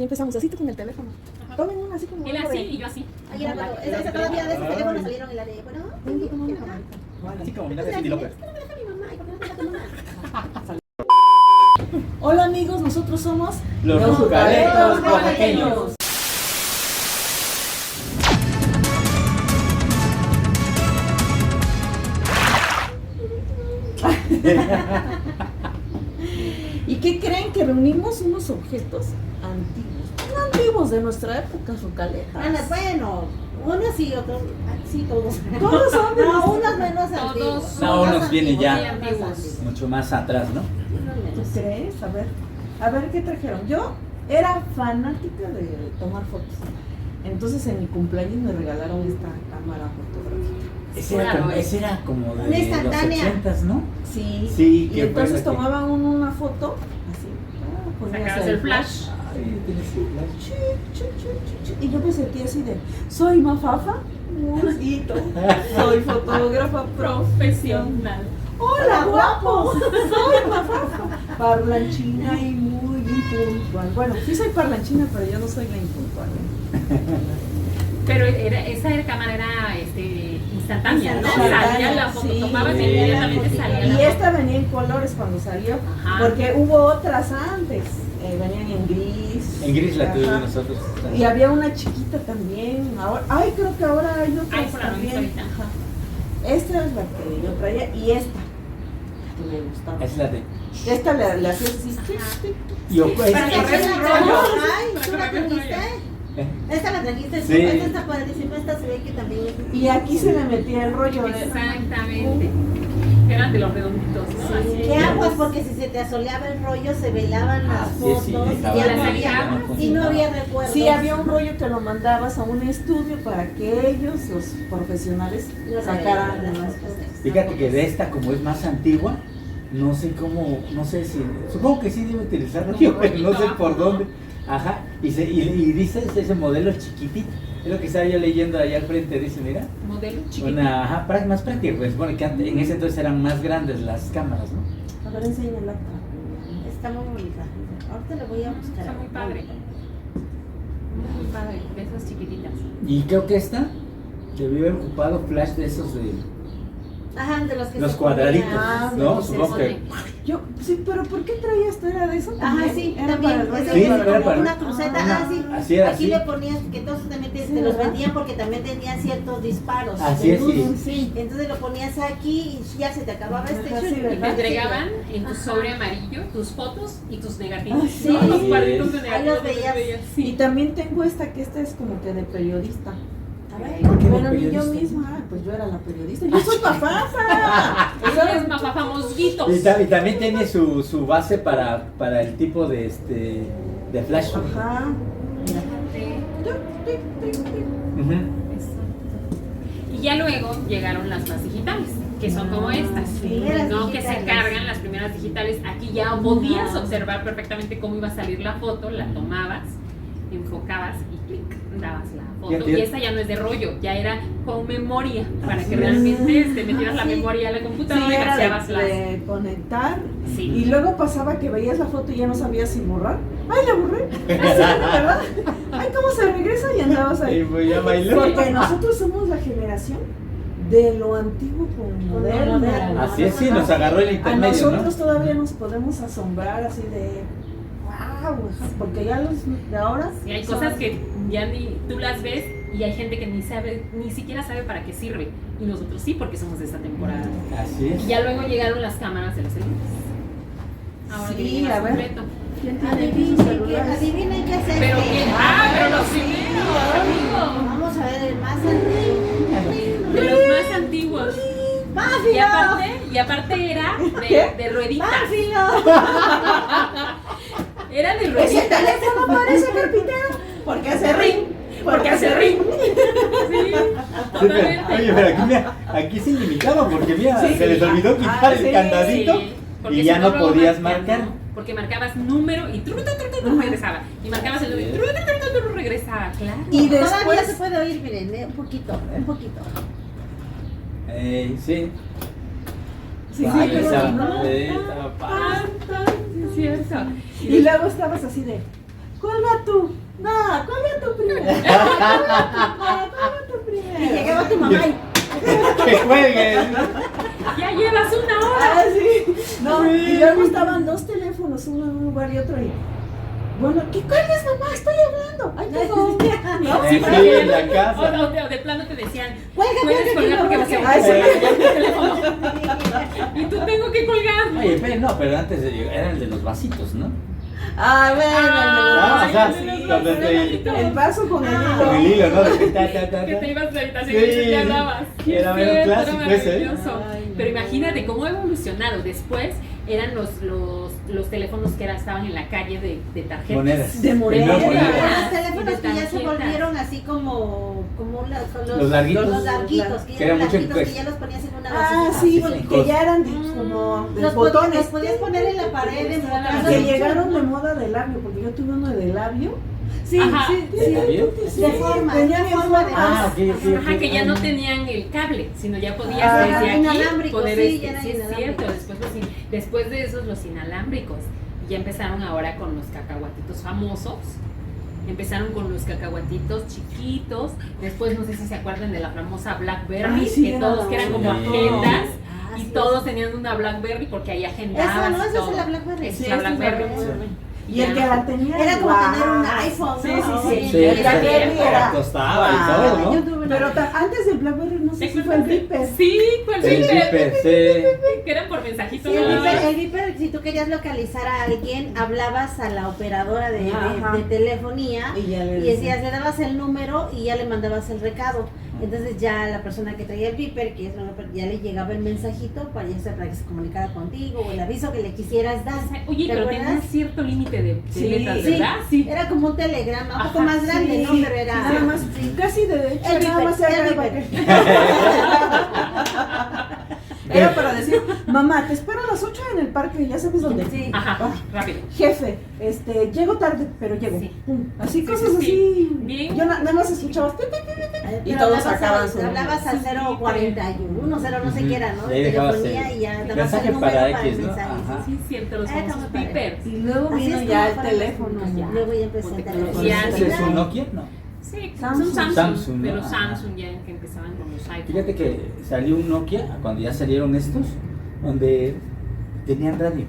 Y empezamos así con el teléfono. Ajá. Tomen una así como. Él así y yo así. Ahí era cuando, esa todavía de esos teléfonos salieron en la de, bueno, Así como una de Cindy López. es que no me deja mi mamá, ¿y por qué no te deja tu mamá? Hola amigos, nosotros somos Los Jucaletos Oaxaqueños. ¿Y qué creen? Que reunimos unos objetos antiguos, no antiguos de nuestra época, Jucaletas. Bueno, unos sí, otros, sí, todos. Todos son de No, nuestra- unos menos Todos antiguos. son No, unos Más vienen antiguos, ya. más antiguos. Mucho más atrás, ¿no? Unos ¿Tú menos. crees? A ver qué trajeron. Yo era fanática de tomar fotos. Entonces en mi cumpleaños me regalaron esta cámara fotográfica. Ese era como de Una los instantánea. 80s, ¿no? Sí. Sí, Y que entonces fue la que- tomaban una foto así. ponías Sacabas el flash. Ay, tienes el flash. Chi, chi, chi, chi, chi. Y yo me sentí así de, soy Mafafa, musito, soy fotógrafa profesional. Hola guapos, soy Mafafa. Parlanchina y muy impuntual. Bueno, sí soy parlanchina, pero yo no soy la impuntual. Pero esa cámara era instantánea, ¿no? Instantánea, Salía la foto, sí. tomabas y inmediatamente salía Y la esta venía en colores cuando salió, Ajá. porque hubo otras antes, venían en gris. En gris la Ajá. tuvimos nosotros. Y había una chiquita también. Ahora, ay, creo que ahora hay otras Ay, por la también. ahorita. Ajá. Esta es la que yo traía y esta que me gustaba. Es la de. Esta le hacías así. Y o- Para Esa correr es un la- rollo. Ay, Para ¿tú la correr un trajiste? ¿Eh? Esta la trajiste, Sí. esta está padrísima, esta se ve que también es. Y aquí se le metía el rollo. Exactamente. Eran de los redonditos, ¿no? Sí. Así. ¿Qué aguas? Porque si se te asoleaba el rollo, se velaban las Así fotos es, sí, y dejaba ya la no sacaba, había, y no había recuerdos. Sí, había un rollo que lo mandabas a un estudio para que ellos, los profesionales, Lo sacaran revelaban. las cosas. Fíjate que de esta, como es más antigua, no sé cómo, no sé si, supongo que sí debe utilizar rollo, pero no sé por dónde. Ajá, y dice ese modelo chiquitito. Es lo que estaba yo leyendo allá al frente, dice, mira. Modelo chiquito. Ajá, más práctico, pues bueno, que en ese entonces eran más grandes las cámaras, ¿no? A ver, enséñala. Está muy bonita. Ahorita le voy a buscar. Está muy padre. Muy padre, de esas chiquititas. Y creo que esta debió haber ocupado flash de esos de Ajá, de los que los se cuadraditos, ponían. Ah, ¿no? de Supongo que. Yo, sí, pero ¿por qué traía esto? ¿Era de eso? Ajá, también? sí, Era también. para el rollo. Eso Sí, es era como para- una cruceta. Ah, Ah, sí. así era, Aquí sí. le ponías que entonces también Sí, te los ¿verdad? vendían porque también tenían ciertos disparos. Así es, sí. Sí. Entonces lo ponías aquí y ya se te acababa este Ajá, sí, shoot. ¿verdad? Y te entregaban en tu sobre amarillo tus fotos y tus negativos. Ah, sí. ¿No? Los Sí. cuadritos de Ahí negativos. los veías. Y Sí. también tengo esta, que esta es como que de periodista. A ver. ¿Por qué de Bueno, ni yo periodista? misma, pues yo era la periodista. Yo soy Mafafa. Ella es Mafafa Mosguitos. Y también tiene su base para el tipo de de flash. Ajá. Mira. Ujú. Y ya luego llegaron las más digitales, que son como estas, Sí. ¿no? Que se Digitales. cargan las primeras digitales. Aquí ya podías observar perfectamente cómo iba a salir la foto, la tomabas, enfocabas y clic, dabas la foto. Fíjate. Y esta ya no es de rollo, ya era con memoria, para Así que es. realmente metieras la Sí. memoria a la Sí, computadora y era vaciabas las. de conectar. Sí. Y luego pasaba que veías la foto y ya no sabías si borrar. ¡Ay, la borré! Así, ¿verdad? ¡Ay, cómo se regresa! Y andabas Y ahí. pues ya bailó. Porque nosotros somos la generación de lo antiguo con lo moderno. moderno. Así es, sí, nos agarró el A intermedio, ¿no? nosotros todavía nos podemos asombrar así de wow, porque ya los de ahora Y hay cosas que ya ni tú las ves y hay gente que ni siquiera sabe para qué sirve. Y nosotros sí, porque somos de esta temporada. Así es. Y ya luego llegaron las cámaras de los celulares. Ahora Sí, viene más a ver. completo. ¿quién tiene aquí sus Adivinen celulares? adivinen qué es este. Pero que, pero los primeros, amigo. Vamos a ver el más antiguo. De los más antiguos. ¡Pánfilo! Y aparte era de rueditas. ¡Pánfilo! Era de Ese rueditas. teléfono parece carpintero porque hace ring, porque hace ring. Sí, Sí, totalmente. oye, pero aquí, mira, aquí se limitaba porque mira, Sí. se les olvidó quitar Ah, el sí. candadito Porque y si ya no luego podías marcas, marcar. ¿no? Porque marcabas número y regresaba. Y marcabas el número y regresaba, claro. Y Todavía después se puede oír, miren, un poquito, un poquito. Sí. sí, Ay, pero estaba- no. estaba padre. Sí, es cierto. Y luego estabas así de cuelga tú. No, cuelga tú primero. Cuelga tú Y primero. llegaba tu mamá y Que jueguen. Ya llevas una hora. Ah, sí. No, y luego estaban dos teléfonos, uno en un lugar y otro ahí. Bueno, ¿qué cuelgues, mamá? Estoy hablando. Ay, perdón. ¿No? Sí, en la casa. O de plano te decían, cuelga, puedes cuelga, colgar porque que vas a no, Ay, sí. el teléfono. Y tú tengo que colgar. Oye, pero no, pero antes era el de los vasitos, ¿no? Ah, bueno. Ah, o sea, Ay, sí, sí, donde El vaso con el hilo. Con el hilo, ¿no? De que ta, ta, ta, Que te ta. ibas a la habitación Sí. y ya hablabas. Era medio clásico ese, ¿eh? maravilloso. Ay, no. Pero imagínate cómo ha evolucionado. Después eran los teléfonos que estaban en la calle de tarjetas. Monedas. De monedas. Primero monedas. los teléfonos que ya se tarjetas. volvieron así como Los larguitos. los larguitos, Que que era eran mucho larguitos, pues. que ya los ponías en una Ah, bolsita. sí, sí, que ya eran como de Los botones. podías poner en la pared, en Y que llegaron de moda de labio, porque yo tuve uno de labio. Sí, Ajá. sí, ¿De sí. labio? De forma, Tenían de forma de Ah, ok, ok. Ajá, que ya no ok. tenían el cable, sino ya podías Ah, desde eran aquí inalámbricos, poner sí, ya eran sí es inalámbricos. cierto, después de esos los inalámbricos, y ya empezaron ahora con los cacahuatitos famosos, empezaron con los cacahuatitos chiquitos, después no sé si se acuerdan de la famosa Blackberry, Ay, sí, que era todos que eran como sí. agendas, Ah, y sí, todos tenían una Blackberry porque ahí agendabas Esa no, y esa todo. es la Blackberry. Esa Sí, es la esa es la Blackberry. Blackberry. Y el que la tenía. Era como guau. tener un iPhone, Sí, ¿no? sí, sí. Sí, El Blackberry sí, era. costaba y guau. todo, ¿no? Yo tuve una Pero vez. antes del Blackberry, no sé ¿Te si fue el acuerdas? Viper. Sí, fue el El Viper, Viper, sí. que eran por mensajitos. Sí, el nada más. Viper, el Viper, si tú querías localizar a alguien, hablabas a la operadora de Ajá. telefonía Y ya le y decías, le dabas el número y ya le mandabas el recado. Entonces ya la persona que traía el Viper, que es ya le llegaba el mensajito para que se comunicara contigo o el aviso que le quisieras dar. Oye, ¿Te pero acuerdas? tenía cierto límite de Sí, letras, Sí, ¿verdad? Sí. era como un telegrama, un poco Ajá, más grande, Sí, ¿no? Pero era nada más, sí. casi de hecho, El nada Viper, más era el para Viper. Era para decir, mamá, te espero a las 8 en el parque, ya sabes dónde. Sí. Ajá, Ah, rápido. jefe, llego tarde, pero llego. Sí. Pum. Así Sí, cosas sí, así. Bien. Yo nada más escuchaba. Y Pero todos sacaban su hablabas al 041, 0 no sé qué era, ¿no? Y ahí De dejabas telefonía el y ya dabas mensaje el número para para X, el ¿no? mensaje. Ajá. Sí, cierto, los Está famosos muy padre. Vipers. Y luego Así vino es ya como el para teléfono. los- Ya. Luego ya empecé Con a tecnología. Ese es un Nokia, ¿no? Sí, Samsung. son Samsung, Samsung, ¿no? pero Ajá. Samsung ya que empezaban con los iPhones. Fíjate que salió un Nokia, cuando ya salieron estos, donde tenían radio.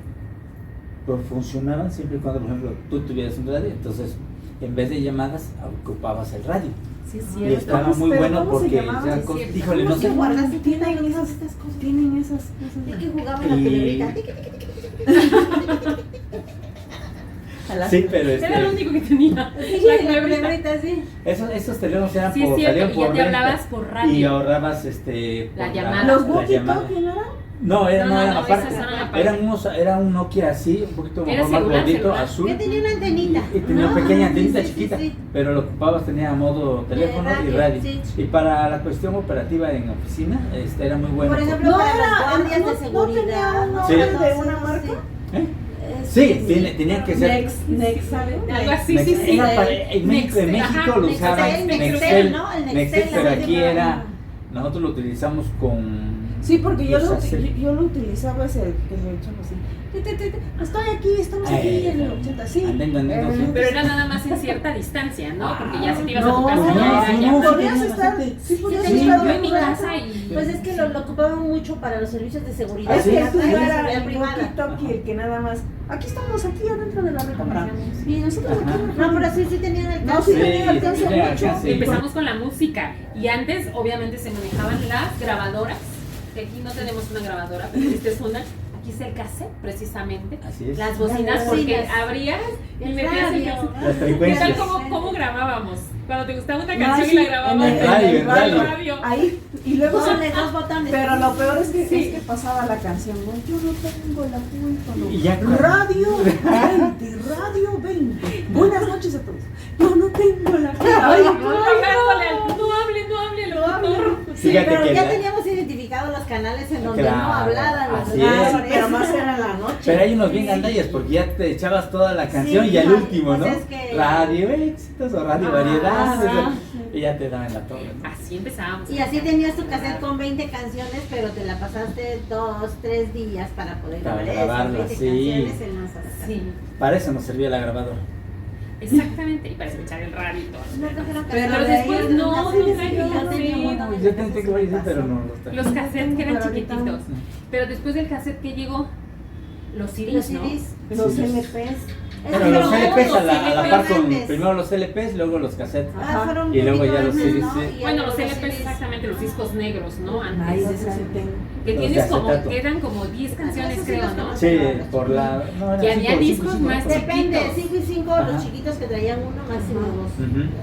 Pero funcionaban siempre y cuando, por ejemplo, tú tuvieras un radio, entonces en vez de llamadas ocupabas el radio. Sí, es Y cierto. estaba Pues, muy pero bueno ¿cómo se porque, llamaba? o sea, Sí, es cierto. híjole, no ¿Cómo sé. se guardaste? Tienen Tienen esas estas cosas. Tienen esas Y que cosas. jugaban la Y- culebrita. Sí, pero Era lo único que tenía. Sí, La la culebrita. culebrita, sí. esos teléfonos eran Sí, es por, cierto, salían y por ya te renta. hablabas por radio. Y ahorrabas La por llamada. Los la llamada. walkie-talkie, ¿no eran? No, eran No, eran no, aparte. esas eran aparte. Era un Nokia así, un poquito Era más celular, gordito, celular. azul. Que tenía una antenita. Y tenía Ah, pequeña sí, antenita sí, sí, chiquita, sí. pero lo ocupabas, tenía modo teléfono y radio, radio. sí. Y para la cuestión operativa en oficina, era muy bueno. Por ejemplo, para los guardias de seguridad. No Sí. era de una marca. ¿Eh? Sí, tenían que ser. Next, ¿sabes? Algo así, Nex- sí, sí. era en México, Nextel, ajá, lo Nextel, usaban Nextel, ¿no? El Nextel, pero la aquí última. era, nosotros lo utilizamos con. Sí, porque yo lo, Yusacel. yo lo utilizaba ese que le echamos así. Estoy aquí, estamos aquí en el 80, sí. Andando, sí. Pero era nada más en cierta distancia, ¿no? Porque ya si te ibas a No, tu casa no, ya era ya. no, podrías sí, estar, sí, sí podías sí, estar Yo en mi un rato. casa y Pues es que lo ocupaban mucho para los servicios de seguridad. Es Así que es, tú sí, era seguridad el privada. walkie-talkie, el que nada más, aquí estamos, aquí adentro de la recámara. Y nosotros aquí Ajá. adentro. No, pero sí tenían el No, caso. sí Sí, tenía alcance tenía mucho. alcance. empezamos con la música. Y antes, obviamente, se manejaban las grabadoras. Que aquí no tenemos una grabadora, pero esta es una. Aquí es el cassette, precisamente. Así es. Las bocinas, Las porque bocinas. abrías y El metías el radio. cassette. Las ¿Qué tal frecuencias. cómo grabábamos? Cuando te gustaba una No, canción sí, y la grababas en el radio. Ahí, y luego Dos botones. pero lo peor es que, Sí. es que pasaba la canción, ¿no? Yo no tengo la culpa, no. Y ya con- Radio 20, Radio 20. Buenas noches a todos. Yo no tengo la culpa. Ay, No hable, el locutor. Sí, Fíjate pero que ya la- teníamos identificados los canales en donde Claro, no hablaban los así Ah, es. sí, pero más era la noche. Pero hay unos bien gandallas porque ya te echabas toda la canción Sí, y al no, último, pues ¿no? es que- Radio éxitos o radio Ah, variedades. ajá. Y ya te daban la torre, ¿no? Así empezábamos. Y así tenías tu cassette con 20 canciones, pero te la pasaste 2, 3 días para poder Para grabar esas grabarlas, 20 sí. canciones en una sola Sí. Para eso nos servía la grabadora. Exactamente, y para escuchar el radio y todo. No trajeron Pero cassette. de ahí después en no, adelante no yo trajeron ya tenía cassette. uno. Yo tengo que ver, pero no los traje. Los cassettes que eran Pero ahorita no. chiquititos. Pero después del cassette que llegó, los Los CDs, ¿no? CDs. Los Sí. LPs. Pero los LPs a la par con grandes. primero los LPs, luego los cassettes. Ah, fueron Y luego poquito ya los grandes, CDs, ¿no? sí. Y Bueno, ya los luego LPs exactamente, los discos negros, ¿no? Ay, Antes. de ese sí tengo. Que Los tienes de como, acetato. que eran como 10 canciones, Esos sí creo, los ¿no? conozco. Sí, por la. No, Y había discos más Depende, chiquitos. 5 y 5, Ajá. los chiquitos que traían uno, máximo dos.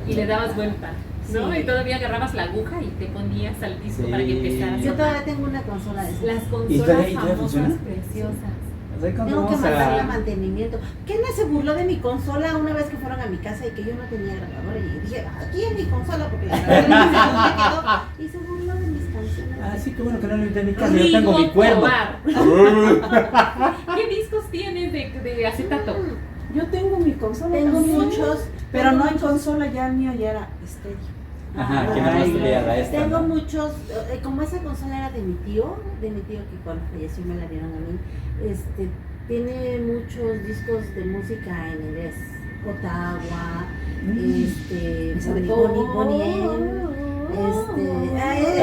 Y le dabas vuelta, ¿no? Sí. Y todavía agarrabas la aguja y te ponías al disco Sí. para que empezara a Yo sonar. todavía tengo una consola de esas. Las ¿Y consolas todavía famosas, funciona? preciosas. Tengo que mandarle mantenimiento. ¿Quién se burló de mi consola una vez que fueron a mi casa y que yo no tenía grabadora? Y dije, aquí es mi consola porque la grabadora no se quedó. Y se burló de mis canciones. Ah, sí, qué bueno que no lo invité en mi casa. Yo tengo mi Rigo cuerno. Tobar. ¿Qué discos tienes de acetato? Yo tengo mi consola. Tengo también, muchos. Pero no hay consola, ya el mío ya era estéreo. Ajá, que nada más le haga esta. Tengo ¿no? muchos, como esa consola era de mi tío que cuando falleció me la dieron a mí, tiene muchos discos de música en inglés, Ottawa, Esa de Bonnie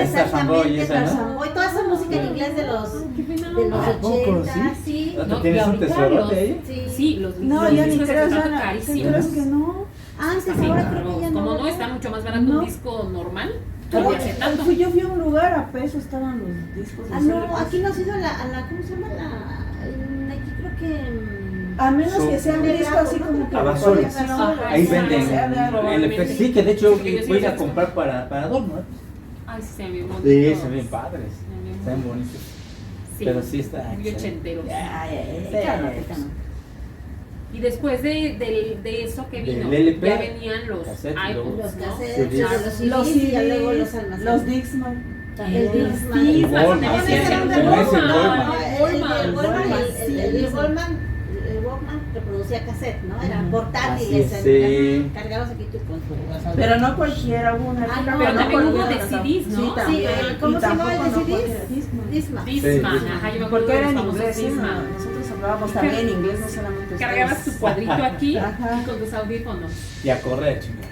exactamente, esa, ¿no? Tarzan Boy, toda esa música en inglés de los Qué pena. de los ¿A poco, 80, sí? sí. ¿No No, tienes y un ahorita tesorote los- ahí? Sí, los No, los ya ni discos de creas, acetato Ana. ¿Qué carísimos. crees que no? Antes, Sí, ahora claro. creo que ya no. Como no ¿verdad? está mucho más barato No. un disco normal, Pero, de acetato. yo fui a un lugar, a peso estaban los discos. de Ah, no, LPs. aquí no has ido a la ¿cómo se llama? Aquí creo que A menos que sea un de disco grado, así ¿no? como que A de basura. colección, Ajá, Ahí o sea, venden sea de algo. LP. Sí, que de hecho Porque yo sí voy a ir he a visto. comprar para adorno. Ay, sí, se ven bien bonitos. Sí, se ven padres. Se ven bien Se ven bonitos. bonitos. Sí, Pero sí está. muy ochenteros. Sí. Y después de eso que vino, Del LP, ya venían los cassette, iPods, los ¿no? cassettes, CDs. los Los CDs y ya luego los CDs, almacenes. los Dixman. El Dixman. Sí, El Walkman. también Ese era el de Walkman. El Walkman reproducía cassette, ¿no? Eran Ujú. portátiles. Así es, sí. Cargabas aquí tu con tu Pero no cualquiera, hubo una época, no, pero también hubo cualquiera de cantaba. CDs, ¿no? Sí, también. Sí, ¿cómo Y se llamaba el de tampoco no CDs? cualquiera, Discman. Discman. Discman, Sí, ajá, yo me acuerdo Porque de era los en famosos inglés, ¿sí? Discman. Nosotros hablábamos también en inglés, no solamente Cargabas tu ustedes. cuadrito aquí Ajá. y con tus audífonos. Y a correr, chingada.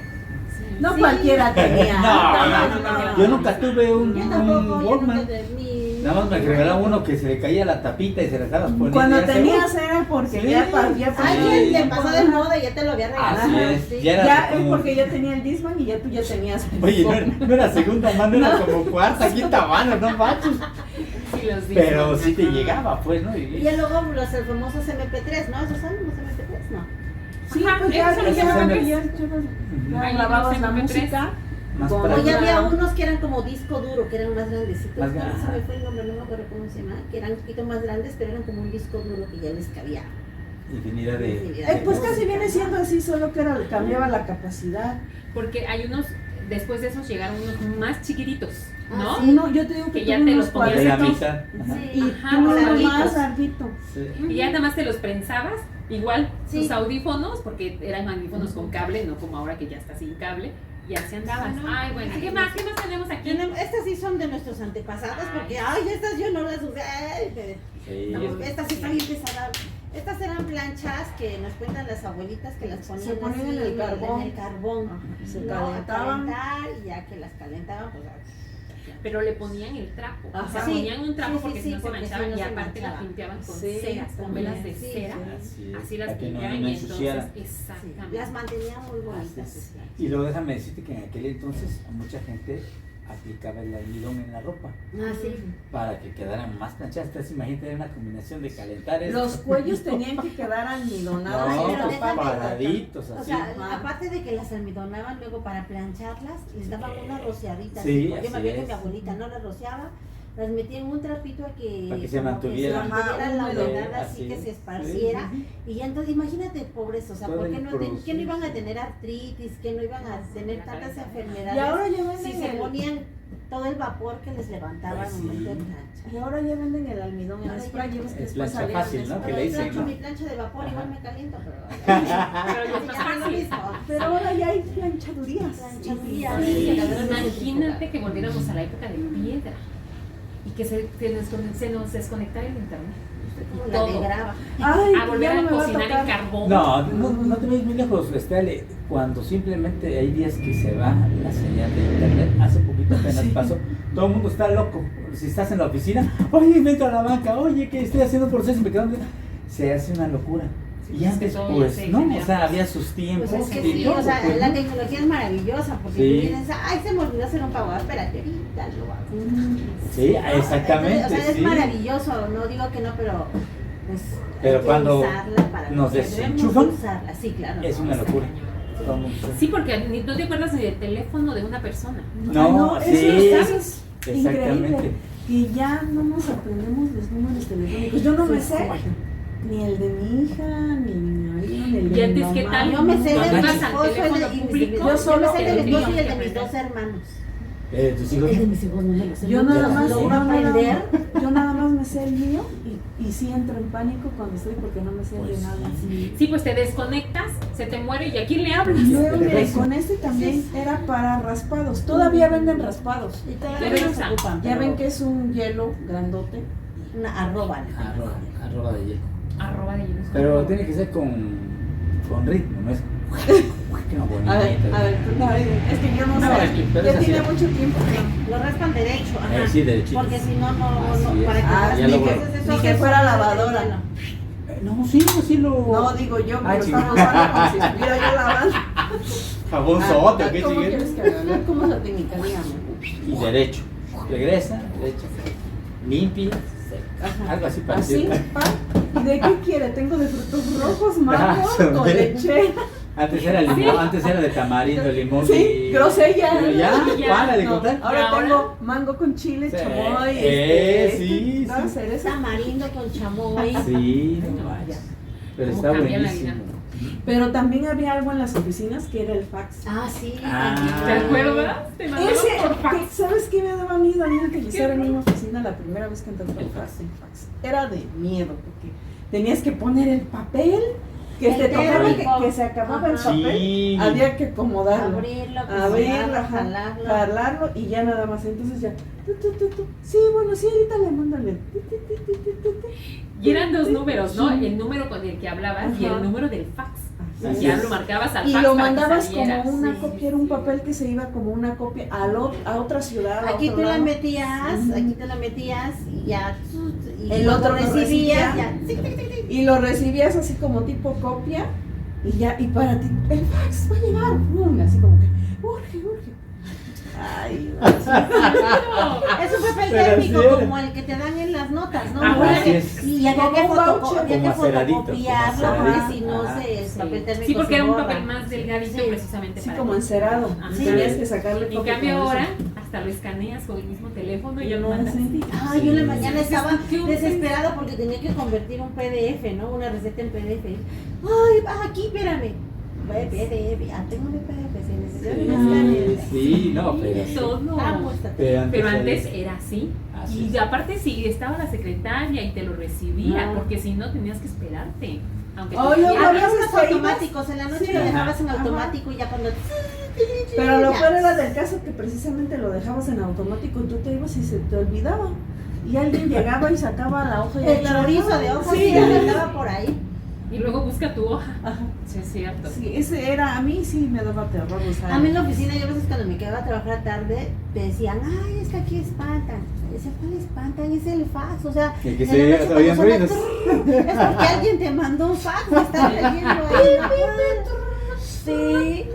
No Sí. cualquiera tenía. No. Yo nunca tuve un Yo tampoco, yo nunca Walkman. de mi. Nada más me regalaron uno que se le caía la tapita y se le estabas poniendo. Cuando y era tenías seguro. era porque Sí. ya ya Alguien le pasó de moda y ya te lo había regalado. Así es. Sí. Ya era Ya es como- porque yo tenía el Discman y ya tú ya tenías el Oye, Discman. no era segunda mano, era como cuarta, quinta mano, no manches. Sí, los Discman. Pero sí te llegaba, pues, ¿no? Y ya luego los famosos MP3, ¿no? ¿Esos son los MP3? No. Sí, Ajá, pues ya esos son los ya MP3. ya Ahí grababas los la MP3. música. Más con- O práctico. ya había unos que eran como disco duro, que eran más grandecitos. Más ¿Cómo se grande. me fue el nombre? No me acuerdo cómo se llama. Que eran un poquito más grandes, pero eran como un disco duro que ya les cabía. Infinidad de. Pues casi viene siendo así, solo que era cambiaba la capacidad. Porque hay unos, después de esos llegaron unos más chiquititos, ¿no? Ah, sí. No, yo te digo que, Que ya tuve te unos los ponías De la cuadritos mitad. Ajá. Sí. y Ajá, tuve los uno larguitos. más larguito. Sí. Y ya nada más te los prensabas, igual, Sí. tus audífonos, porque eran audífonos con cable, no como ahora que ya está sin cable, y así andabas. Bueno, Ay, bueno, sí. ¿qué más tenemos aquí? Estas sí son de nuestros antepasados, porque, ay, estas yo no las usé. Sí. No, estas sí están bien pesadas. Estas eran planchas que nos cuentan las abuelitas que las ponían, Se ponían así en el carbón. En el carbón. Ajá, se No, a calentaban. calentar, y ya que las calentaban, pues. Pero le ponían el trapo, o sea, Ajá. ponían un trapo Sí, sí, porque sí, si no se porque manchaban si no y se aparte las manchaba. limpiaban con Sí, ceras, con también, velas de sí, cera. Así es, Así las para que no limpiaban y ensuciara. entonces, exactamente. Las mantenían muy bonitas. Así es. Y luego déjame decirte que en aquel entonces a mucha gente aplicaba el almidón en la ropa Ah, sí. para que quedaran más planchadas. Entonces imagínate una combinación de calentar eso. Los cuellos tenían que quedar almidonados. No, pero pero déjame- paraditos O así. sea, Ajá. aparte de que las almidonaban luego para plancharlas, les daban una rociadita. Sí, Porque yo me así acuerdo que es. mi abuelita no las rociaba, las metía en un trapito a que, Para que se como mantuvieran. mantuviera la Húmedo. humedad así Así que es. se esparciera. Sí, Y ya entonces, imagínate, pobres, o sea, Todo ¿por qué el no, proceso. que no iban a tener artritis, que no iban a tener tantas enfermedades? Y ahora ya si venden se el, ponían todo el vapor que les levantaba Pues al momento de sí. planchar. y ahora ya venden el almidón en Ahora spray. ya- Ya ves que Es después plancha salían fácil, en ¿no? spray. Que le dicen, plancho ¿no? mi plancha de vapor, igual me caliento, pero Pero ya ya es más no es lo fácil. mismo. Pero ahora ya hay planchadurías. Planchadurías. Imagínate que volviéramos a la época de piedra y que se nos desconectara el internet. Como la Todo. alegraba. Ay, A volver ya no a me va a cocinar en tocar. carbón. No te ves muy lejos, Ale, cuando simplemente hay días que se va la señal de internet, hace poquito apenas pasó, todo el mundo está loco. Si estás en la oficina, oye, me entro a la banca, oye, que estoy haciendo un proceso, me quedo... Se hace una locura. Y es que antes, todo ya pues, se no, genera. o sea, había sus tiempos. Pues es que y sí, todo, o sea, pues, la ¿no? tecnología es maravillosa porque Sí. tú dices, ay, se me olvidó hacer un pago, espérate, ahorita lo hago. Sí, ¿No? exactamente, O sea, es sí. maravilloso, no digo que no, pero pues Pero hay que cuando usarla para nos que debemos desenchufan, usarla. Sí, claro. Es una locura. Vamos. Sí, porque no te acuerdas ni del teléfono de una persona. No, Ay, sí, eso es exactamente. increíble. Que ya no nos aprendemos los números telefónicos. Yo no me sé ni el de mi hija, ni el de mi marido, ni el de ¿Y mi antes mamá. qué tal? Yo me sé el de Cuando mi ibas al esposo, el teléfono de público, yo solo sé el de mi tenías esposo y el de que mis aprender. dos hermanos. ¿Tus hijos? El de mis hijos no me lo sé. Yo nada más, Lo voy a aprender. yo nada más me sé el mío y sí entro en pánico cuando estoy porque no me sé Pues de nada. Sí, pues te desconectas, se te muere y ¿a quién le hablas? Luego, mire, Pues, con este también era para raspados. Todavía venden raspados. Y Ya todavía ven, nos ocupan. Ya ven que es un hielo grandote. Una arroba. Arroba de hielo. Arroba de Yunus. Pero tiene que ser con ritmo, no es. Qué bonito. A ver, es que yo no No, sé. es que- pero Ya es así. tiene mucho tiempo que Lo raspan derecho. Ajá. Sí, derechito. Porque si no, Así no, es. para que Ah, ya ni lo que, voy. ni que fuera lavadora. No, sí lo. No, digo yo, Ah, pero chinga. estamos hablando como si estuviera yo lavando. Jabón Ah, sote, ¿o qué ¿cómo chingue? quieres que haga? ¿Cómo es la técnica? Dígame. Y derecho. Regresa, derecho. Limpia, seca. Algo así Así, parecido. ¿y de qué quiere? Tengo de frutos rojos, mango, Ah, con leche. Antes era limón, antes era de tamarindo, limón Sí, y. grosella. Ya, Ya. para de No, contar. ahora Ahora- tengo mango con chile, Sí. chamoy, Sí, no, sí. cereza. Tamarindo con chamoy. Sí, No, no ya. vayas. Pero ¿Cómo está cambia la buenísimo. Pero también había algo en las oficinas que era el fax. Ah, sí. Ah. ¿Te acuerdas? Te mandaron Ese, por fax. ¿sabes qué me daba miedo a mí utilizar en una oficina la primera vez que entré el fax? Era de miedo, porque tenías que poner el papel, que El te tocaba térmico. que se acababa el Ajá. papel, Sí. había que acomodarlo. Abrirlo, Abrirlo, ajá, jalarlo. jalarlo y ya nada más. Entonces ya. Tu. Sí, bueno, sí, ahorita le mando el. Y eran dos números, ¿no? El número con el que hablabas y Ajá. el número del fax. Así Ya es. lo marcabas al Y fax lo para que mandabas saliera. como una Sí, copia, era un papel que se iba como una copia a otra ciudad. a Aquí otro te la lado. metías, Ujú. aquí te la metías y ya. Y El cuando otro lo recibías, recibía. ya. Tic, tic, tic, tic. Y lo recibías así como tipo copia y ya, y para ti, el fax va a llegar, así como que, urge. Ay, no. Es un papel Pero térmico sí era. como el que te dan en las notas, ¿no? Ajá, así es. Y había Como que, un voucher. había que Como aceradito, fotocopiarlo como porque aceradito. si no Ajá. el papel térmico Sí, porque se era un borra. papel más delgadito Sí. precisamente Sí, para como ti. encerado. Ajá. Y tenías que sacarle En copia cambio con ahora eso. hasta lo escaneas con el mismo teléfono y ya lo Ah, mandas. sí. Ah, yo en la mañana Sí. estaba ¿Qué ofensa? desesperada porque tenía que convertir un PDF, ¿no? Una receta en PDF. Ay, aquí, espérame. PDF, tengo un PDF, se necesita un escáner. Sí, no, pero. sí. Todo. Ah, muéstrate. Pero antes era- era así. Así Y es. aparte si estaba la secretaria y te lo recibía, No. porque si no tenías que esperarte. Aunque Oh, tú luego quieras. Había veces unos que ibas- automáticos, en la noche Sí. lo dejabas en Ajá. automático y ya cuando... Pero lo ya. peor era del caso que precisamente lo dejabas en automático y tú te ibas y se te olvidaba. Y alguien llegaba y sacaba la hoja y El la chorizo dejaba. de hojas Sí. y andaba por ahí. Y luego busca tu hoja. Ajá. Sí, es cierto. Sí, ese era, a mí sí me daba terror usar. A mí en la oficina, yo a veces cuando me quedaba a trabajar tarde, me decían, ay, es que aquí espantan. Yo decía, ¿cuál espantan? Es el fax, o sea, Y que en se la oía- noche se oían cuando ruidos. suena, es porque alguien te mandó un fax, me estaba leyendo ahí. Sí,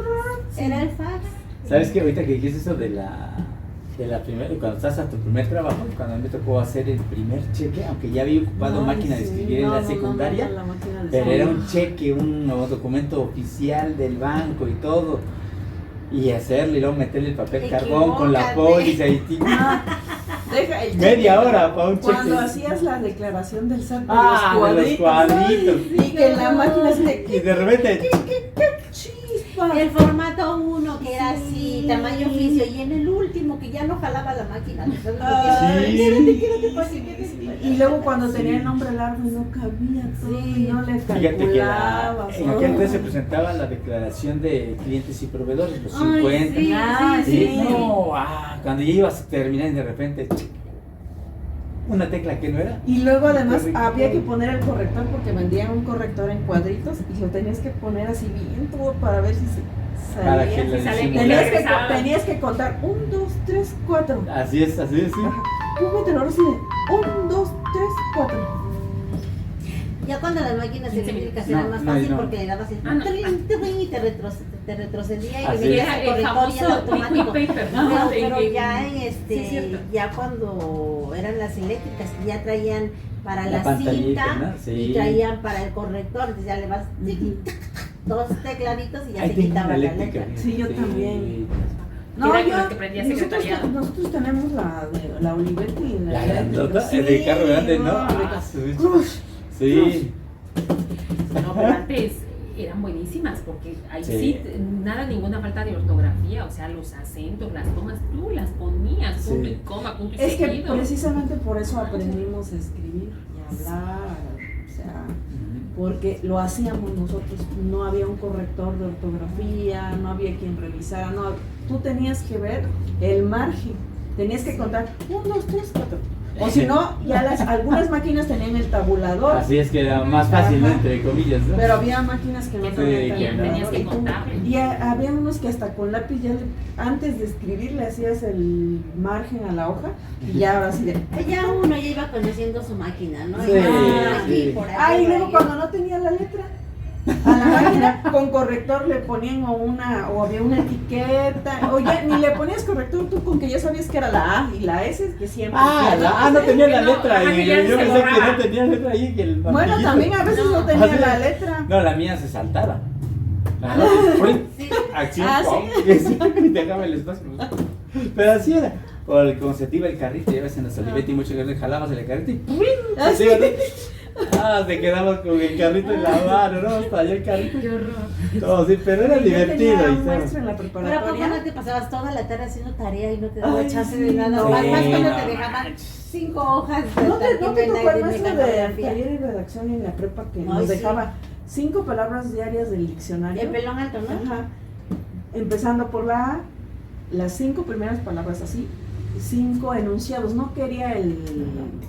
era el fax. ¿Sabes qué? Ahorita que dijiste eso de la primera, cuando estás a tu primer trabajo, cuando a mí me tocó hacer el primer cheque, aunque ya había ocupado Ay, máquina de sí. escribir en No, la no, secundaria, no, la máquina de pero escribir. era un cheque, un documento oficial del banco y todo. Y hacerle y luego meterle el papel carbón con la Equivócate. póliza y Ah, deja el media cheque. hora para un cheque. Cuando hacías la declaración del SAT de Ah, los de los cuadritos. cuadritos. Y que la máquina así de Y de repente, chispa. El formato 1 que era así, tamaño oficio, y en el último que ya no jalaba la máquina. Ay, Sí. Quédate, Pati, quédate. Y luego cuando tenía el nombre largo y no cabía todo Sí. y no le fíjate que calculabas. en aquel entonces se presentaba la declaración de clientes y proveedores, los Ay, 50. sí, Ah, Sí, sí. no, cuando ya ibas a terminar y de repente una tecla que no era. Y luego además Corrector. había que poner el corrector porque vendían un corrector en cuadritos y lo tenías que poner así bien todo para ver si se Para salía. que lo Si sale bien. Tenías Regresaba. tenías que contar 1, 2, 3, 4. Así es, sí. Ajá. Tú mételo así de 1, 2, 3, 4. Ya cuando las máquinas 15 eléctricas minutos. era más No, fácil no. porque le dabas así Ah, no. trin, trin, y te retrocedía y Así le es. metías Era al el corrector y era famoso automático. liquid paper. Pero ya en Sí, es este, cierto. ya cuando eran las eléctricas, ya traían para La la pantallita, cinta ¿no? Sí. y traían para el corrector, entonces ya le vas dos tecladitos y ya Ahí se tengo quitaba una la eléctrica. letra. Sí, yo también. Era con la que prendía secretariado. nosotros tenemos la Olivetti. La grandota, el de carro grande, ¿no? Ah, sí. No, pero antes eran buenísimas porque ahí Sí. sí, nada, ninguna falta de ortografía, o sea, los acentos, las comas, tú las ponías, punto Sí. y coma, punto y Es que seguido. precisamente por eso aprendimos a escribir y hablar, o sea, porque lo hacíamos nosotros, no había un corrector de ortografía, no había quien revisara, no, tú tenías que ver el margen, tenías que contar 1, 2, 3, 4. O si no, ya algunas máquinas tenían el tabulador, Así es que era más fácil, ¿no? Ajá. Entre comillas, ¿no? pero había máquinas que no Que tenían sí, tabulador. tenías que Y tú- contarle. Y había unos que hasta con lápiz ya antes de escribir le hacías el margen a la hoja y ya ahora sí de... Ya uno ya iba conociendo su máquina, ¿no? Sí, Y ya, sí. aquí, por aquí, Ah, y por luego ahí. cuando no tenía la letra, a la máquina con corrector le ponían o había una etiqueta, o ya ni le ponías corrector tú con que ya sabías que era la A y la S, que siempre. No tenía la No, letra. ajá, Y que ya yo se pensé que borraba. no tenía letra ahí. Que el Bueno, martillito. también a veces no tenía ¿Ah, sí? la letra. No, la mía se saltaba. Sí. Acción, Ah, pum, y dejaba el espacio. Pero así era. O como se te iba el carrito, ya ves en los Olivetti mucho que jalabas el carrito y ¡pum! Ah, Así, sí. ¿no? Te quedabas con el carrito en la mano, ¿no? Hasta allá el carrito. Qué horror. Todo, sí, pero era Yo divertido. tenía y un todo. maestro en la Pero ¿a poco preparatoria. no te pasabas toda la tarde haciendo tarea y no te daba Ay, chance sí, de nada? no. Más cuando Sí, te no dejaban manches. 5 hojas de ¿No te tocó el maestro de mecanografía. taller y redacción en la prepa que Ay, nos sí. dejaba 5 palabras diarias del diccionario? El pelón alto, ¿no? Ajá. Empezando por la A, las 5 primeras palabras así, 5 enunciados. No quería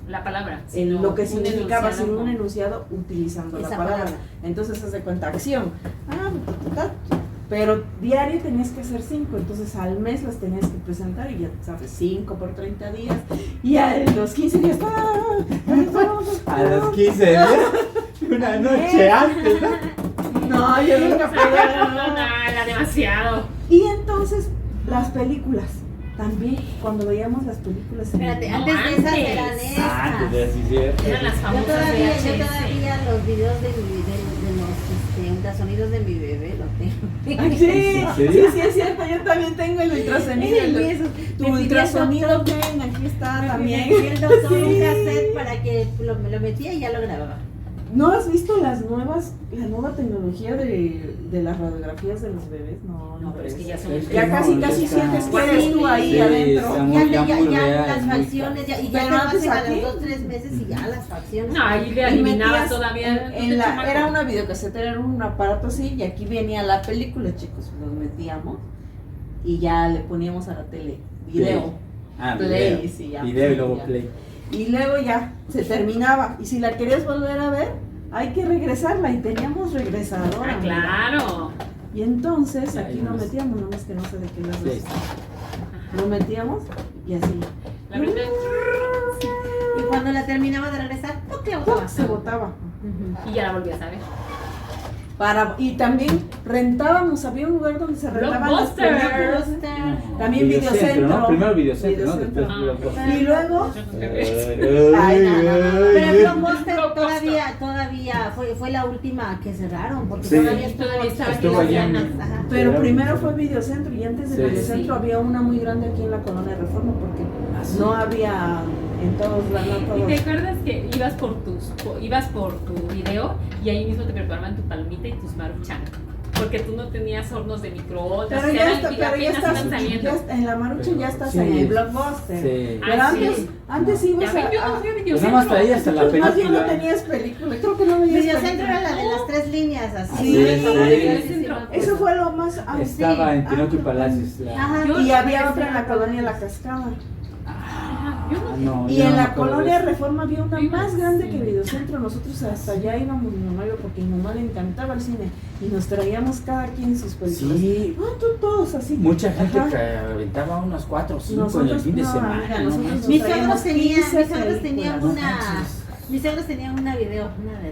La palabra. lo que un significaba, enunciado sino un con- enunciado utilizando Esa la palabra. palabra. Entonces, haz de cuenta, acción. Pero diario tenías que hacer 5, entonces al mes las tenías que presentar y ya sabes, 5 por 30 días. Y a los 15 días. A los 15 días, una noche antes, ¿no? No, yo nunca No, podía. era demasiado. Y entonces, las películas. También, cuando veíamos las películas. en- Espérate, No, antes de esas antes. eran Antes de estas. así, sí. Eran las Yo famosas todavía VHS. los videos de los sonidos de mi bebé los tengo. Ay, sí, ¿En sí, serio? sí, es cierto. Yo también tengo el ultrasonido. Tu ultrasonido, Ken, aquí está también. Me pidió el doctor un Sí. cassette para que me lo metía y ya lo grababa. ¿No has visto la nueva tecnología de las radiografías de los bebés? No, No, pero es que ya Es son. que Ya no, casi, ya casi está. sientes que eres tú ahí Sí, adentro. está muy- Ya, muy real, las muy facciones, y ya Pero te lo antes hacen a aquí- los 2-3 meses y ya las facciones. No, ahí le Y eliminabas metías todavía. era una videocasetera, era un aparato así y aquí venía la película, chicos, los metíamos y ya le poníamos a la tele video. Ah, Play, video. sí, ya. Video y luego Ya. play. Y luego ya se terminaba y si la querías volver a ver, hay que regresarla y teníamos regresadora. Ah, mira. claro. Y entonces Ahí aquí lo nomás. metíamos, nomás que no sé de qué las Sí. dos. Lo metíamos y así. La verdad. Y cuando la terminaba de regresar, ¡pum! La ¡Pum! botaba. Se botaba. Y ya la volvías a ver. Y también rentábamos, había un lugar donde se rentaban las Blockbuster. películas. Blockbuster. También Videocentro. ¿no? Primero Videocentro, ¿no? Videocentro. Después Blockbuster. Y luego, Ay, no, no, no. Pero el Blockbuster. Blockbuster todavía fue la última que cerraron, porque Sí. todavía estuvo Estuvo allá en- Ajá. pero Sí. primero fue Videocentro y antes de Sí. Videocentro Sí. había una muy grande aquí en la Colonia Reforma porque ¿Ah, sí? no había en todos lados. No ¿Y te todos. acuerdas que ibas por tu video y ahí mismo te preparaban tu palmita y tus maruchan? Porque tú no tenías hornos de microondas, Pero ya, apenas estás, iban saliendo. en la Maruchan ya estás Sí. en el Blockbuster. Sí. Pero Ah, sí. antes ibas Ya ven, yo no a... fui a Pues nada Videocentro. más traías a la Pues más bien no película. tenías película, creo que no veías Videocentro película. era la de las 3 líneas, así. Sí, sí. Eso fue lo más... Estaba en Tinoco y ah, Palacios. Ajá. Yo- Y había otra en la Colonia La Cascada. Ah, no, Y yo en no me la acuerdo de colonia eso. Reforma había una más grande Sí. que Videocentro. Nosotros hasta allá íbamos, mi mamá y yo, porque a mi mamá le encantaba el cine. Y nos traíamos cada quien sus películas. Sí, Todos así. mucha gente Ajá. que aventaba unas 4 o 5 en el Nosotros fin de no, semana. amiga, ¿no? nosotros manches. Mis traíamos suegros tenían, 15 mis suegros tenían películas. una, manches. mis suegros tenían una de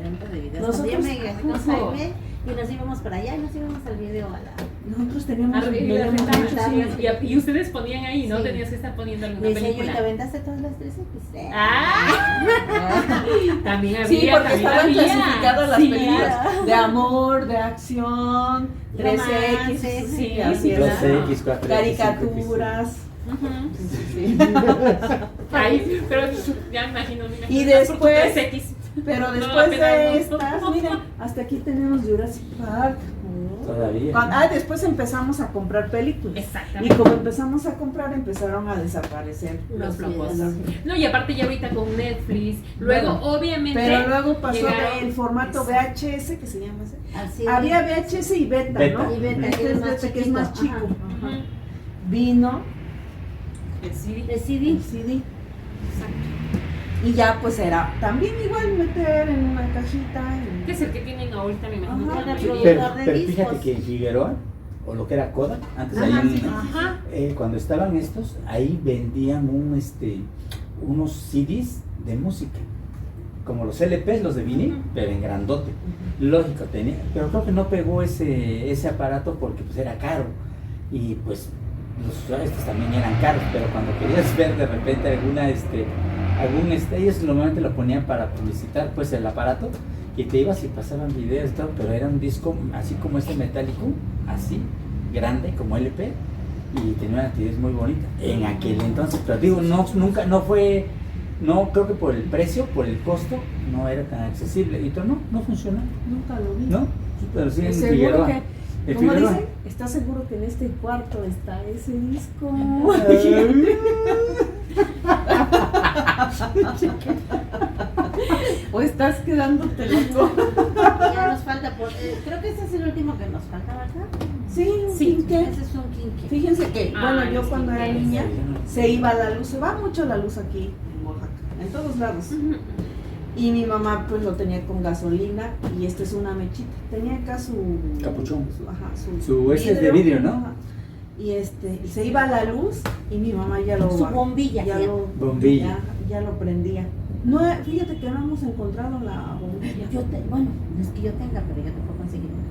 renta de videos. Nosotros- También me gané con Jaime y nos íbamos para allá y nos íbamos al video a la. Nosotros teníamos Y veíamos mucho cine. y ustedes ponían ahí, ¿no? Sí. Tenías que estar poniendo alguna Me decía yo, ¿y te película. aventaste todas las 13? Pues sí. También había. Sí, porque también estaban había. clasificadas las Sí, películas claro. de amor, de acción, 3X, Romance, sí, sí, así era. 2X, 4X, caricaturas. Ujú. Sí. Ay, pero ya me imagino. Y más por tu después- 3X. Pero No, después apenas de no. estas, miren, hasta aquí tenemos Jurassic Park. Todavía. Después empezamos a comprar películas. Y Exactamente. como empezamos a comprar, empezaron a desaparecer Los videos. blockbusters. No, y aparte ya ahorita con Netflix, luego Bueno, obviamente. Pero luego pasó llegaron- el formato VHS, que se llama ese. Así Había VHS y beta, Beta. ¿no? Y beta, Este que es es más beta, que es más chiquito. chico. Ajá. Ajá. Vino El CD. de el CD. CD. Exacto. Y ya pues era también igual meter en una cajita. Que es el que tienen ahorita, me imagino. Ajá. que la Pero- mayoría. Pero de fíjate discos. que en Figueroa, o lo que era Kodak, antes Ajá, ahí sí. Ajá. cuando estaban estos, ahí vendían unos CDs de música, como los LPs, los de vinil, Ujú. pero en grandote. Lógico, tenía, pero creo que no pegó ese aparato porque pues era caro y pues los usuarios pues, también eran caros, pero cuando querías ver de repente ellos normalmente lo ponían para publicitar pues el aparato y te ibas y pasaban videos y todo, pero era un disco así como ese metálico, así, grande como LP y tenía una actividad muy bonita en aquel entonces, pero digo, no creo que por el precio, por el costo, no era tan accesible y todo, no funcionó, Nunca lo vi. ¿no? Pero sí en Seguro Figueroa. que, En ¿cómo Figueroa. dicen? ¿Estás seguro que en este cuarto está ese disco? ¿O estás quedándote loco? Ya nos falta, creo que ese es el último que nos falta, ¿verdad? Sí, Sí. ¿qué? Ese es un quinque. Fíjense que, bueno, Ay, yo los cuando era quinqueles. niña se iba la luz, se va mucho la luz aquí en Oaxaca, en todos lados. Ujú. Y mi mamá pues lo tenía con gasolina y esta es una mechita. Tenía acá su Capuchón. Su Ese es de vidrio, ¿no? Ajá. Y y se iba la luz y mi mamá ya lo Su bombilla, ya se lo Bombilla. ya lo prendía. No, fíjate que no hemos encontrado la bombilla. Bueno, no es que yo tenga, pero yo te puedo conseguir una.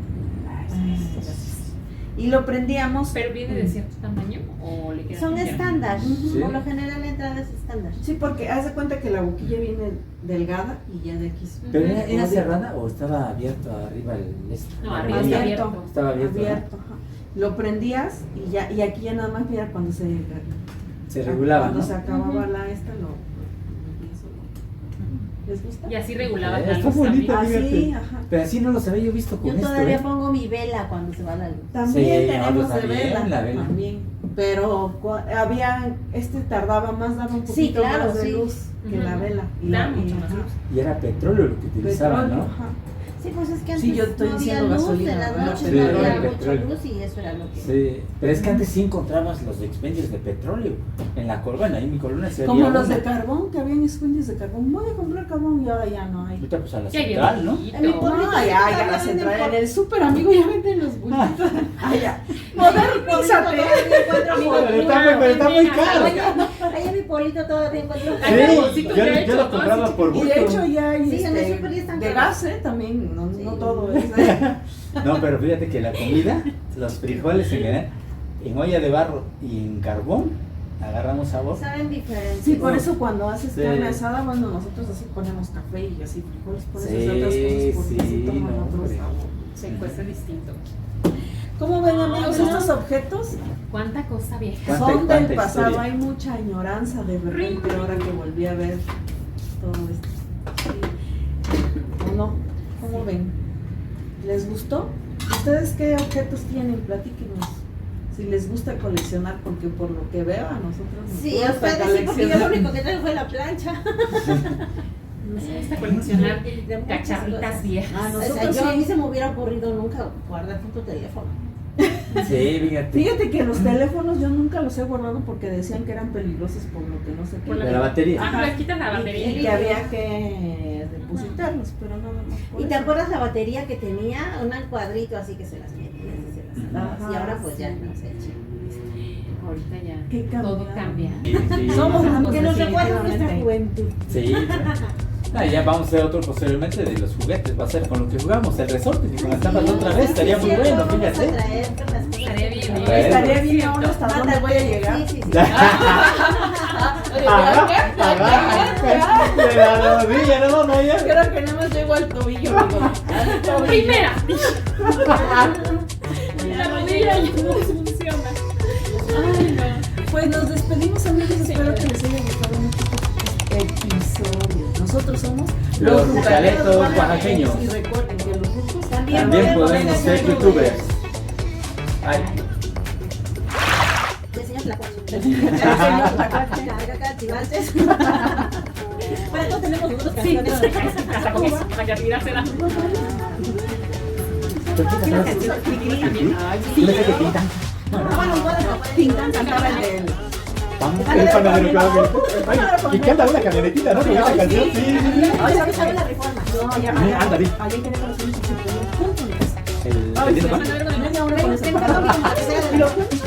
Y lo prendíamos. ¿Pero viene de cierto tamaño o le queda Son pequeño? estándar. Sí. Por lo general la entrada es estándar. Sí, porque haz de cuenta que la boquilla viene delgada y ya de aquí. ¿Pero era Era cerrada o estaba abierto arriba No, la arriba bombilla? está abierto. Estaba abierto, ¿no? ajá. Lo prendías y aquí ya nada más era cuando Se regulaba, cuando ¿no? se acababa Ujú. la esta ¿les gusta? Y así regulaba la Está luz bonito, también. Así, fíjate. ajá. Pero así no los había yo visto con Yo esto, todavía ¿eh? pongo mi vela cuando se va la luz. También Sí, tenemos nosotros de también, vela, la vela. también. Pero tardaba más, daba un poquito Sí, claro, más de sí. luz que la Ujú. vela. Da mucho más ajá. luz. Y era petróleo lo que utilizaban, Petróleo, ¿no? ajá. Sí, pues es que antes Sí, yo estoy no había diciendo luz, gasolina, en las ¿verdad? noches Sí, no había el mucha petróleo. luz y eso era lo que... Sí, pero es que antes sí encontrabas los expendios de petróleo en la colonia, ahí en mi colonia se Como había los de uno. carbón, que habían expendios de carbón. Voy a comprar carbón y ahora ya no hay. Ahorita pues a la Ya hay central, ¿no? poquito. En mi pueblo- No, ya la central en el súper, amigo, ya venden los bullitos. Ah, ya. Modernízate. Pero está muy caro. Allá en mi pueblito todavía encuentro... Sí, yo yo lo compraba por Y gusto. de hecho ya hay Sí, en el súper ya están de caros. gas, también, no, Sí. no todo es. No, pero fíjate que la comida, los frijoles en general, en olla de barro y en carbón, agarramos sabor. Saben diferente. Sí, por eso cuando haces Sí. carne asada, bueno, nosotros así ponemos café y así frijoles, pones Sí, esas otras cosas porque así sí, toman no, otro hombre. sabor. Se cuesta distinto. ¿Cómo ven, amigos? bueno. Estos objetos ¿Cuánta cosa vieja? ¿Cuánta- son cuánta del pasado. historia? Hay mucha añoranza de repente ahora que volví a ver todo esto. Sí. ¿O no? ¿Cómo ven? ¿Les gustó? ¿Ustedes qué objetos tienen? Platíquenos. Si les gusta coleccionar, porque por lo que veo a nosotros nos Sí, gusta ustedes sí, porque yo coleccionar. lo único que traigo fue la plancha. Nos gusta coleccionar De muchas cacharritas cosas. viejas. Ah, no. O sea, Nosotros yo a sí. mí se me hubiera ocurrido nunca guardar tu teléfono. Sí, fíjate. Fíjate que los teléfonos yo nunca los he guardado porque decían que eran peligrosos por lo que no sé qué. Por De la batería. Ah, les quitan la Y batería. que había que depositarlos, pero nada más. por ¿Y te eso. acuerdas la batería que tenía? Un cuadrito así que se las metías y se las sacabas. Ajá, Y ahora pues ya sí. no sé, chico. Ahorita ya Qué todo cambiado. cambia. Sí, sí. Somos Que nos recuerda nuestra definitivamente. juventud. Sí. Ah, ya vamos a hacer otro posteriormente de los juguetes. Va a ser con lo que jugamos, el resorte, que comenzamos la otra vez. Estaría muy bueno, fíjate. Estaría bien. A ver. Estaría bien ahora hasta dónde voy a llegar. Sí, sí, sí. De la rodilla, no, no, ya. Creo que nada más llego al tobillo, amigo. Al tobillo. Primera. La rodilla ya no funciona. Ay, no. Pues nos despedimos, amigos. Espero que les haya gustado mucho este episodio. Nosotros somos Los Rucaletos Oaxaqueños. Y recuerden que los rucos También podemos ser youtubers. Ay. El señor Tlacuache. El señor Tlacuache. Chivalches. Para esto tenemos otras Sí, canciones. hasta con eso, la creatividad se da. Pintan cantaba el del. Vamos, el panadero, claro. Ay, y canta una camionetita, ¿no? Con esa canción, sí, sí, sí. Ay, ¿sabes la reforma? No, ya Ándale. Allá en Querétaro sí se puede juntos. El Ay, ¿entiendes, sí, Juan? media hora con ese Tengo aparato. que Y lo juntos.